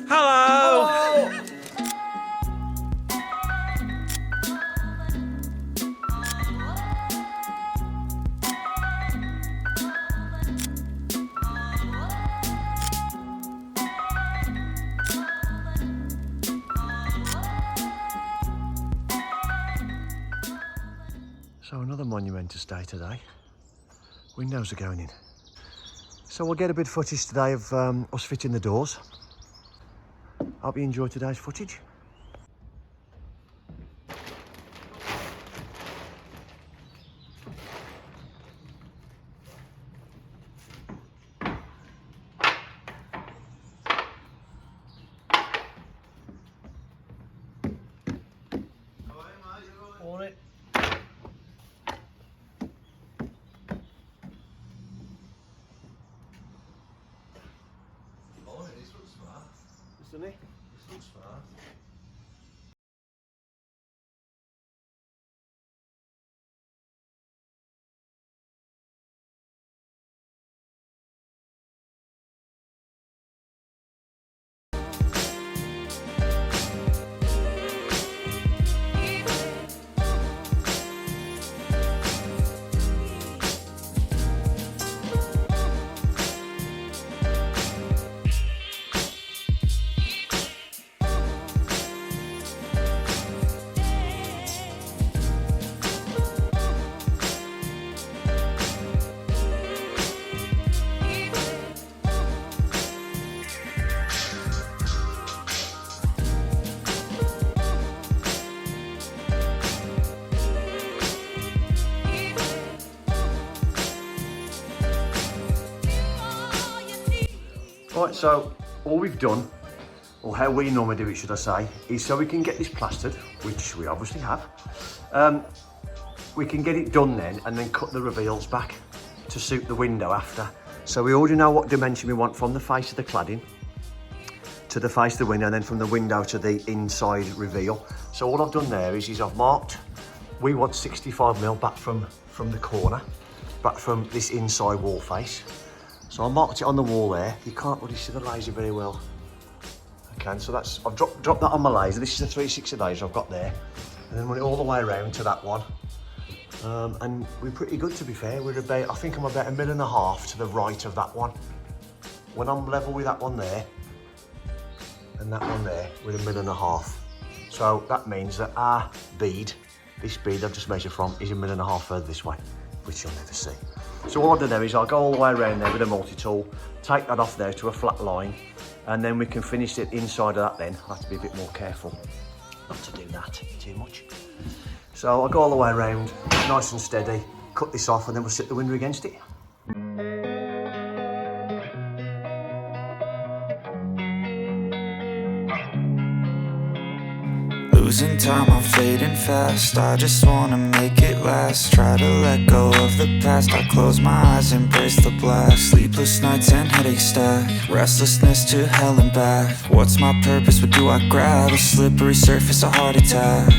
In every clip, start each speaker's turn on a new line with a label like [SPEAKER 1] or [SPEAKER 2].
[SPEAKER 1] Hello! So another monumentous day today. Windows are going in. So we'll get a bit of footage today of us fitting the doors. Hope you enjoyed today's footage. Morning. Doesn't he? This looks smart. Right, so all we've done, or how we normally do it, should I say, is so we can get this plastered, which we obviously have. We can get it done then, and then cut the reveals back to suit the window after. So we already know what dimension we want from the face of the cladding to the face of the window, and then from the window to the inside reveal. So all I've done there is I've marked, we want 65mm back from the corner, back from this inside wall face. So I marked it on the wall there. You can't really see the laser very well. I can, so that's, I've dropped that on my laser. This is a 360 laser I've got there. And then run it all the way around to that one. And we're pretty good, to be fair. We're about, I think I'm about 1.5 mm to the right of that one. When I'm level with that one there, and that one there, we're 1.5 mm. So that means that our bead, this bead I've just measured from, is 1.5 mm further this way, which you'll never see. So all I'll do there is I'll go all the way around there with a multi-tool, take that off there to a flat line, and then we can finish it inside of that then. I'll have to be a bit more careful not to do that too much. So I'll go all the way around, nice and steady, cut this off, and then we'll sit the window against it.
[SPEAKER 2] Losing time, I'm fading fast. I just wanna make it last. Try to let go of the past. I close my eyes, embrace the blast. Sleepless nights and headaches stack. Restlessness to hell and back. What's my purpose? What do I grab? A slippery surface, a heart attack.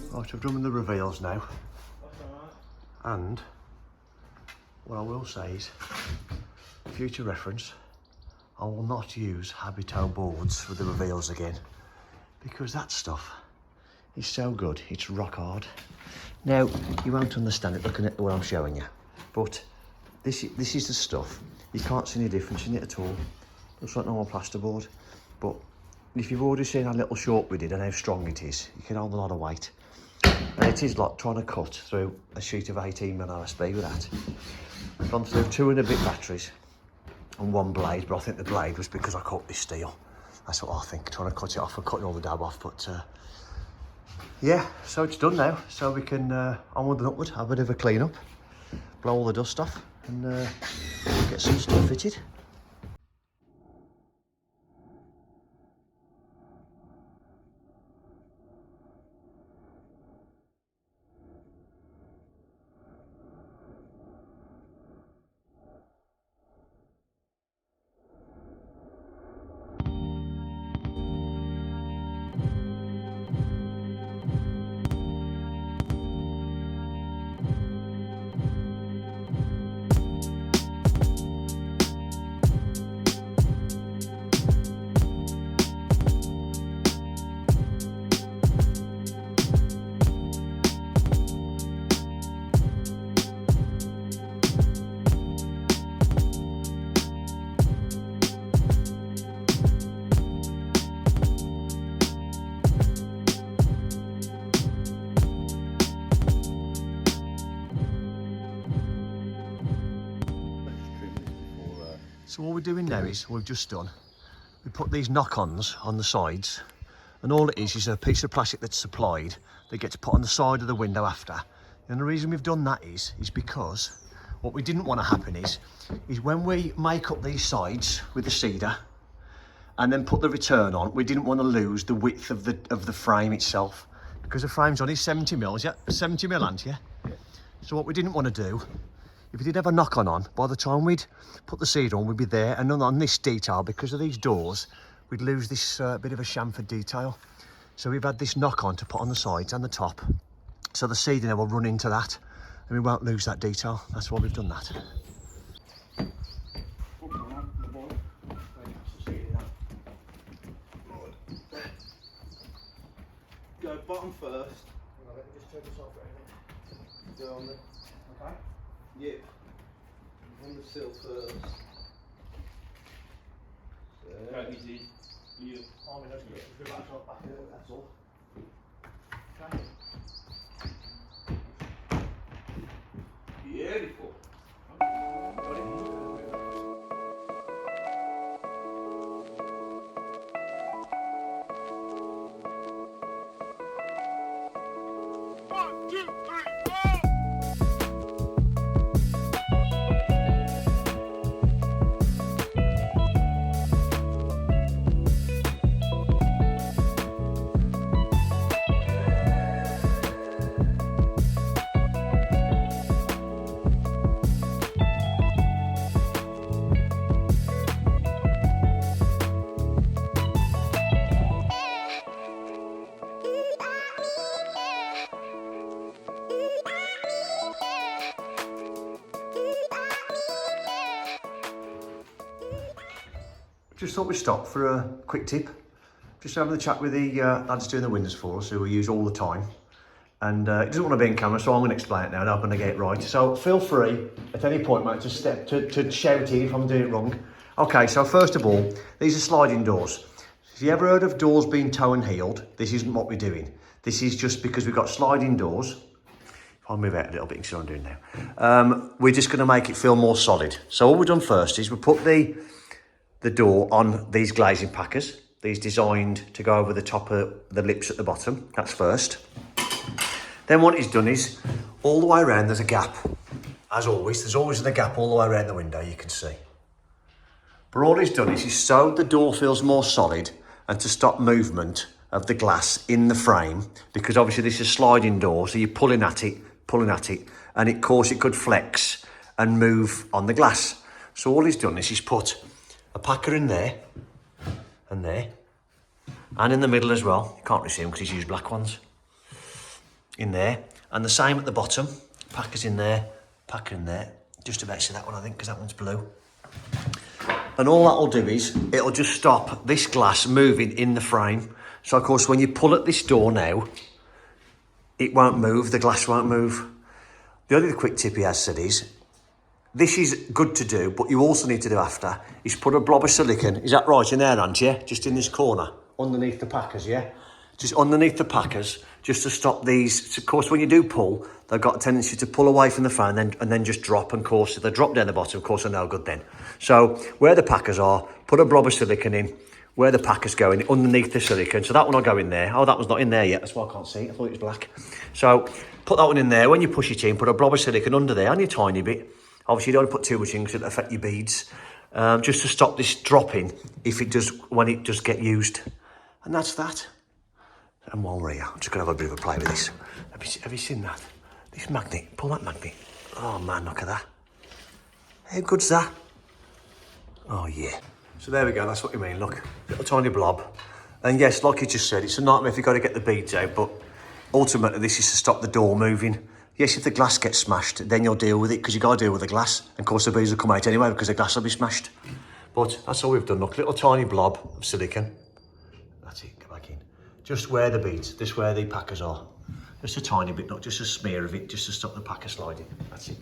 [SPEAKER 1] Right, I've done the reveals now. And what I will say is, future reference, I will not use Habito boards for the reveals again, because that stuff is so good, it's rock hard. Now, you won't understand it looking at what I'm showing you, but this is the stuff. You can't see any difference in it at all. Looks like normal plasterboard, but if you've already seen how little short we did and how strong it is, you can hold a lot of weight. And it is like trying to cut through a sheet of 18mm OSB with that. I've gone through 2 and a bit batteries and 1 blade, but I think the blade was because I cut this steel. That's what I think, trying to cut it off and cutting all the dab off, but yeah, so it's done now. So we can onward and upward, have a bit of a clean up, blow all the dust off, and get some stuff fitted. So what we're doing now is, we put these knock-ons on the sides, and all it is a piece of plastic that's supplied that gets put on the side of the window after. And the reason we've done that is because what we didn't want to happen is when we make up these sides with the cedar and then put the return on, we didn't want to lose the width of the frame itself, because the frame's only 70 mils, yeah, 70 mil, aren't you? So what we didn't want to do, if we did have a knock-on on, by the time we'd put the cedar on, we'd be there, and on this detail, because of these doors, we'd lose this bit of a chamfered detail. So we've had this knock-on to put on the sides and the top, so the cedar now will run into that, and we won't lose that detail. That's why we've done that.
[SPEAKER 3] Go bottom first.
[SPEAKER 1] Let me just turn this off for a minute.
[SPEAKER 3] Go on the,
[SPEAKER 1] Okay.
[SPEAKER 3] yep. On the sill first.
[SPEAKER 4] Quite easy. You.
[SPEAKER 1] Oh, I mean, just go back here, that's all. Okay.
[SPEAKER 3] Beautiful.
[SPEAKER 1] Just thought we'd stop for a quick tip. Just having a chat with the lads doing the windows for us, who we use all the time. And he doesn't want to be in camera, so I'm going to explain it now and I'm going to get it right. So feel free at any point, mate, to shout in if I'm doing it wrong. Okay, so first of all, these are sliding doors. Have you ever heard of doors being toe and heeled? This isn't what we're doing. This is just because we've got sliding doors. If I move out a little bit, you can see what I'm doing now. We're just going to make it feel more solid. So all we've done first is we put the door on these glazing packers. These designed to go over the top of the lips at the bottom. That's first. Then what he's done is, all the way around there's a gap. As always, there's always a gap all the way around the window, you can see. But all he's done is he's so the door feels more solid and to stop movement of the glass in the frame, because obviously this is a sliding door, so you're pulling at it, and of course it could flex and move on the glass. So all he's done is he's put a packer in there, and there, and in the middle as well. You can't really see them because he's used black ones. In there, and the same at the bottom. Packers in there, packer in there. Just about see that one, I think, because that one's blue. And all that'll do is, it'll just stop this glass moving in the frame. So of course, when you pull at this door now, it won't move, the glass won't move. The other quick tip he has said is, this is good to do, but you also need to do after, is put a blob of silicone. Is that right in there, aren't you? Just in this corner, underneath the packers, yeah? Just underneath the packers, just to stop these. So of course, when you do pull, they've got a tendency to pull away from the frame and then just drop. And of course, if they drop down the bottom, of course, they're no good then. So where the packers are, put a blob of silicone in. Where the packers go in, underneath the silicone. So that one will go in there. Oh, that one's not in there yet. That's why I can't see it. I thought it was black. So put that one in there. When you push it in, put a blob of silicone under there, only a tiny bit. Obviously, you don't want to put too much in because it'll affect your beads. Just to stop this dropping when it does get used. And that's that. And while we're here, I'm just going to have a bit of a play with this. Have you seen that? This magnet. Pull that magnet. Oh, man, look at that. How good's that? Oh, yeah. So there we go. That's what you mean. Look, little tiny blob. And yes, like you just said, it's a nightmare if you've got to get the beads out, but ultimately this is to stop the door moving. Yes, if the glass gets smashed, then you'll deal with it because you've got to deal with the glass. And of course, the beads will come out anyway because the glass will be smashed. But that's all we've done. Look, little tiny blob of silicone. That's it. Go back in. Just where the beads, just where the packers are. Just a tiny bit, not just a smear of it, just to stop the packer sliding. That's it.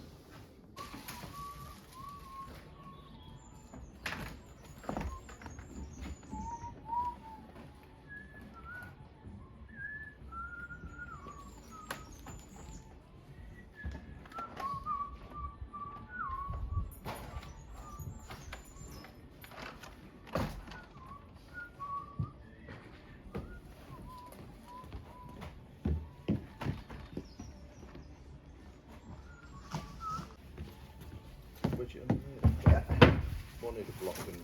[SPEAKER 5] need a block and...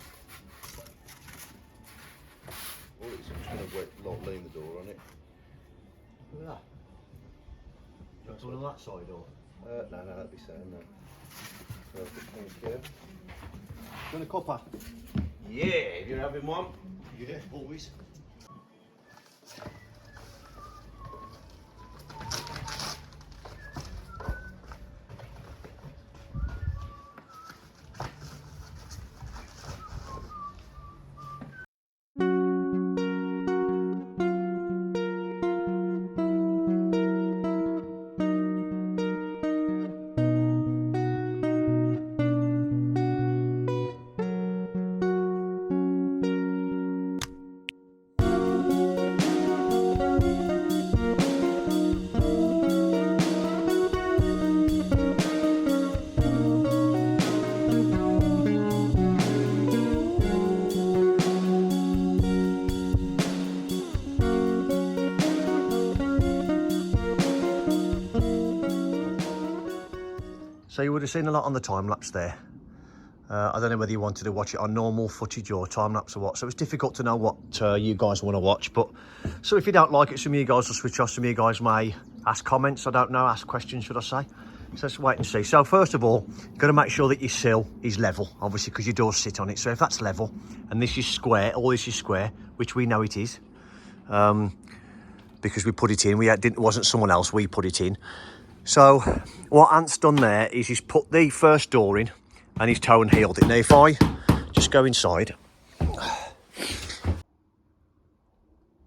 [SPEAKER 5] All it is, I'm just going to lean the door on it.
[SPEAKER 1] Look at that. Do you want one on that side or?
[SPEAKER 5] No, that'd be sound now. Perfect, thank you.
[SPEAKER 1] Do you want a copper?
[SPEAKER 5] Yeah, if you're having one.
[SPEAKER 1] Yeah, always. So you would have seen a lot on the time lapse there. I don't know whether you wanted to watch it on normal footage or time lapse or what, so it's difficult to know what you guys want to watch. But so if you don't like it, some of you guys will switch off, some of you guys may ask comments, I don't know, ask questions should I say. So let's wait and see. So first of all, you've got to make sure that your sill is level, obviously, because your doors sit on it. So if that's level and this is square, all this is square, which we know it is, because we put it in, it wasn't someone else, we put it in. So what Ant's done there is he's put the first door in and he's toe and heeled it. Now if I just go inside,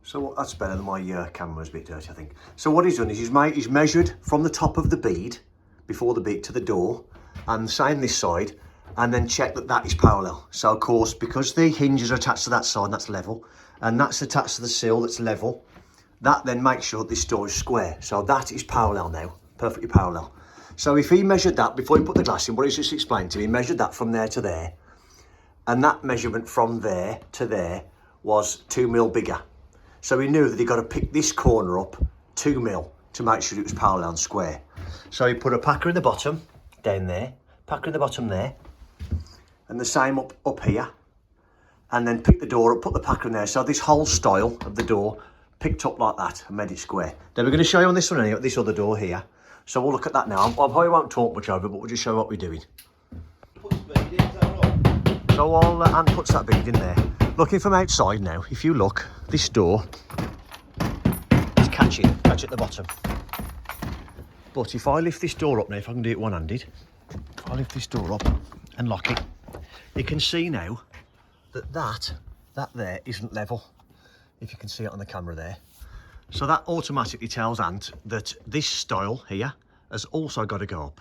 [SPEAKER 1] so that's better than my camera's a bit dirty, I think. So what he's done is he's measured from the top of the bead, before the bead, to the door, and same this side, and then check that that is parallel. So of course, because the hinges are attached to that side, that's level, and that's attached to the sill, that's level, that then makes sure this door is square. So that is parallel now. Perfectly parallel. So if he measured that before he put the glass in, what he's just explained to me, he measured that from there to there, and that measurement from there to there was 2 mil bigger. So he knew that he got to pick this corner up 2 mil to make sure it was parallel and square. So he put a packer in the bottom, down there, packer in the bottom there, and the same up here, and then picked the door up, put the packer in there. So this whole style of the door picked up like that and made it square. Then we're going to show you on this one anyway, this other door here. So we'll look at that now. I probably won't talk much over it, but we'll just show what we're doing.
[SPEAKER 3] Put the bead in, is that right?
[SPEAKER 1] So Ant puts that bead in there. Looking from outside now, if you look, this door is catch at the bottom. But if I lift this door up now, if I can do it one-handed, if I lift this door up and lock it, you can see now that there isn't level, if you can see it on the camera there. So that automatically tells Ant that this style here has also got to go up.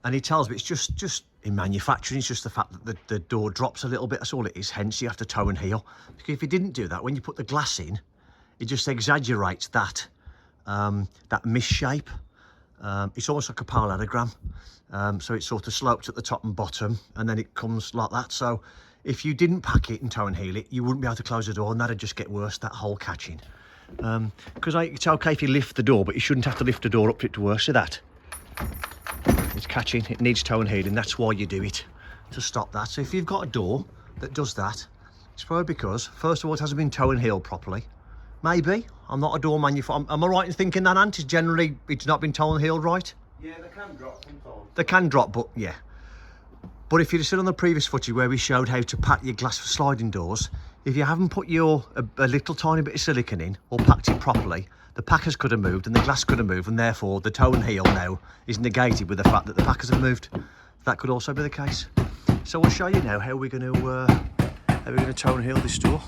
[SPEAKER 1] And he tells me it's just in manufacturing, it's just the fact that the door drops a little bit, that's all it is. Hence you have to toe and heel. Because if you didn't do that, when you put the glass in, it just exaggerates that misshape. It's almost like a parallelogram. So it sort of slopes at the top and bottom, and then it comes like that. So if you didn't pack it and toe and heel it, you wouldn't be able to close the door, and that'd just get worse, that hole catching. Because it's okay if you lift the door, but you shouldn't have to lift the door up for it to work. See that? It's catching, it needs toe and heeling. That's why you do it, to stop that. So if you've got a door that does that, it's probably because, first of all, it hasn't been toe and heeled properly. Maybe. I'm not a door manufacturer. Am I right in thinking that, Ant? Is generally it's not been toe and heeled right?
[SPEAKER 3] Yeah, they can drop sometimes.
[SPEAKER 1] They can drop, but yeah. But if you'd have seen on the previous footage where we showed how to pack your glass sliding doors, if you haven't put a little tiny bit of silicone in or packed it properly, the packers could have moved and the glass could have moved, and therefore the toe and heel now is negated with the fact that the packers have moved. That could also be the case. So we'll show you now how we're going to toe and heel this door.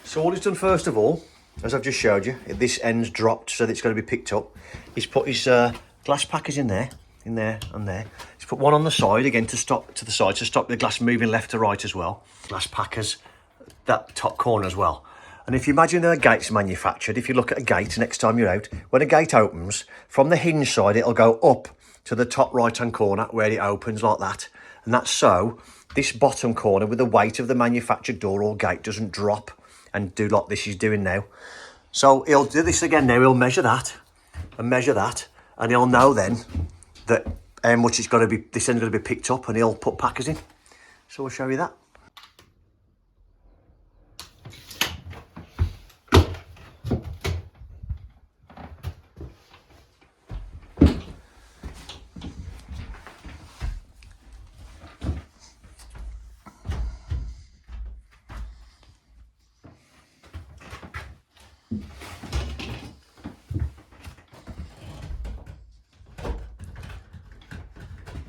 [SPEAKER 1] So all he's done first of all, as I've just showed you, this end's dropped so that it's going to be picked up. He's put his glass packers in there, and there. He's put one on the side again to stop the glass moving left to right as well. Glass packers, that top corner as well. And if you imagine a gate's manufactured, if you look at a gate next time you're out, when a gate opens, from the hinge side, it'll go up to the top right-hand corner where it opens like that. And that's so this bottom corner with the weight of the manufactured door or gate doesn't drop and do like this is doing now. So he'll do this again now. He'll measure that, and he'll know then that how much it's got to be, this end's going to be picked up, and he'll put packers in. So we'll show you that.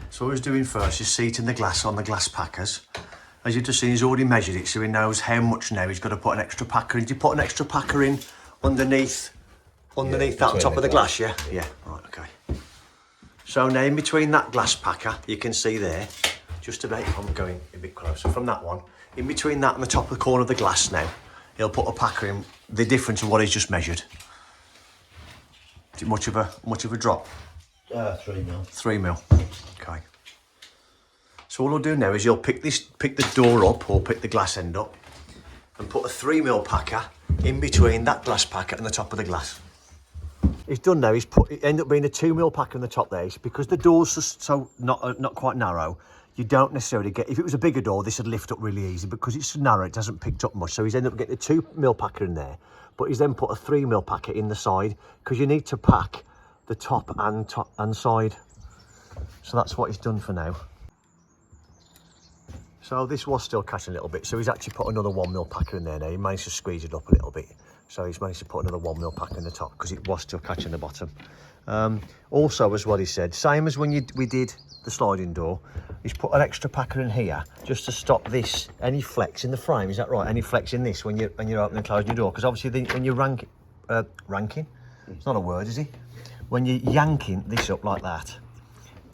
[SPEAKER 1] So what he's doing first is seating the glass on the glass packers. As you've just seen, he's already measured it, so he knows how much now he's got to put an extra packer in. Did you put an extra packer in underneath that on top of the glass, yeah? Yeah, right, okay. So now in between that glass packer, you can see there, just about, if I'm going a bit closer from that one, in between that and the top of the corner of the glass now, he'll put a packer in, the difference of what he's just measured. Is it much of a drop?
[SPEAKER 5] 3 mil.
[SPEAKER 1] 3 mil. Okay. So all I'll do now is you'll pick the door up or pick the glass end up and put a 3 mil packer in between that glass packer and the top of the glass. He's done now. It ended up being a 2 mil packer on the top there. It's because the door's so not quite narrow. You don't necessarily get. If it was a bigger door, this would lift up really easy. Because it's so narrow, it hasn't picked up much. So he's ended up getting a 2 mil packer in there, but he's then put a 3 mil packer in the side because you need to pack the top and side. So that's what he's done for now. So this was still catching a little bit, so he's actually put another 1 mil packer in there now. He managed to squeeze it up a little bit, so he's managed to put another 1 mil packer in the top because it was still catching the bottom. Also, as what he said, same as when we did the sliding door, he's put an extra packer in here just to stop this, any flex in the frame, is that right? Any flex in this when you're opening and closing your door, because obviously when you're ranking, it's not a word, is it? When you're yanking this up like that,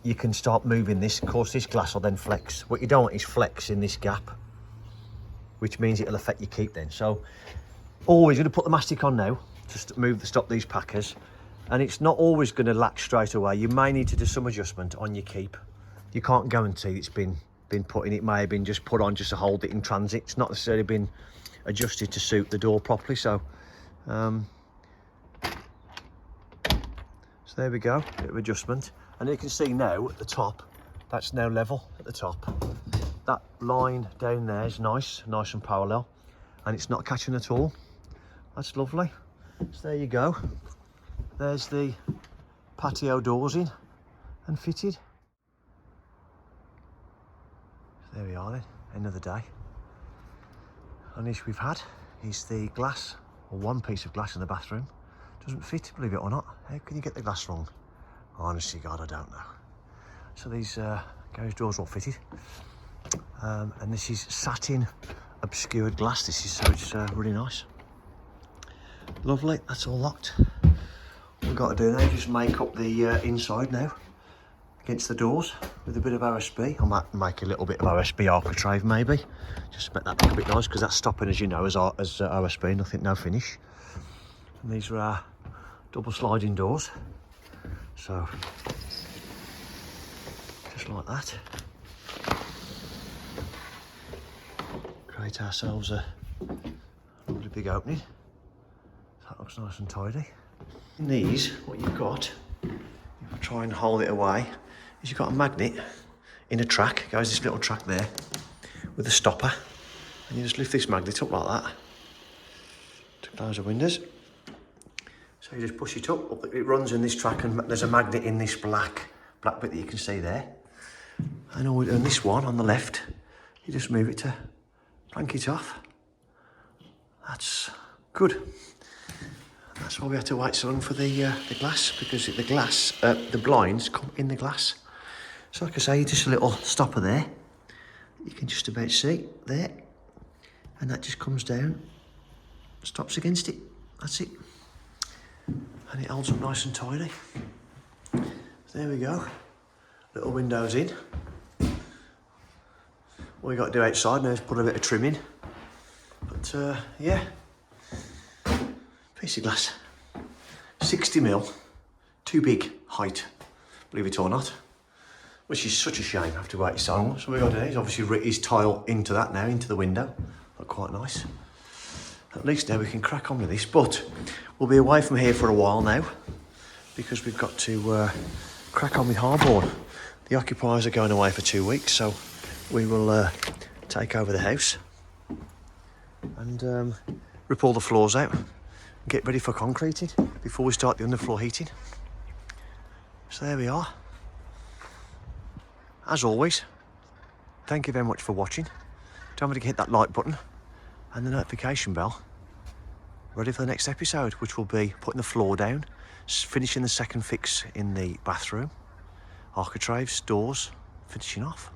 [SPEAKER 1] you can start moving this. Of course, this glass will then flex. What you don't want is flex in this gap, which means it'll affect your keep then. So always going to put the mastic on now to stop these packers. And it's not always going to latch straight away. You may need to do some adjustment on your keep. You can't guarantee it's been put in. It may have been just put on just to hold it in transit. It's not necessarily been adjusted to suit the door properly. So there we go, bit of adjustment. And you can see now at the top, that's now level at the top. That line down there is nice and parallel, and it's not catching at all. That's lovely. So there you go. There's the patio doors in and fitted. So there we are then, end of the day. And this we've had is the glass, or one piece of glass in the bathroom. Doesn't fit, believe it or not. How can you get the glass wrong? Honestly, God, I don't know. So these garage doors all fitted. And this is satin obscured glass. So it's really nice. Lovely, that's all locked. What we've got to do now is just make up the inside now against the doors with a bit of OSB. I might make a little bit of OSB architrave maybe, just to make that look a bit nice, because that's stopping, as you know, as OSB, nothing, no finish. And these are our double sliding doors. So, just like that. Create ourselves a really big opening. That looks nice and tidy. In these, what you've got, if I try and hold it away, is you've got a magnet in a track. Goes this little track there with a stopper, and you just lift this magnet up like that to close the windows. So you just push it up, it runs in this track, and there's a magnet in this black bit that you can see there. And on this one on the left, you just move it to plank it off. That's good. That's why we had to wait so long for the glass, because the blinds come in the glass. So like I say, just a little stopper there. You can just about see there, and that just comes down, stops against it. That's it. And it holds up nice and tidy. So there we go. Little windows in. What we got to do outside now is put a bit of trim in. But yeah, piece of glass. 60 mil, too big height, believe it or not. Which is such a shame, I have to wait so long. So what we got to do is obviously rig his tile into that now, into the window. Look quite nice. At least now we can crack on with this, but we'll be away from here for a while now because we've got to crack on with hardboard. The occupiers are going away for 2 weeks, so we will take over the house and rip all the floors out and get ready for concreting before we start the underfloor heating. So there we are. As always, thank you very much for watching. Don't forget to hit that like button and the notification bell. Ready for the next episode, which will be putting the floor down, finishing the second fix in the bathroom, architraves, doors, finishing off.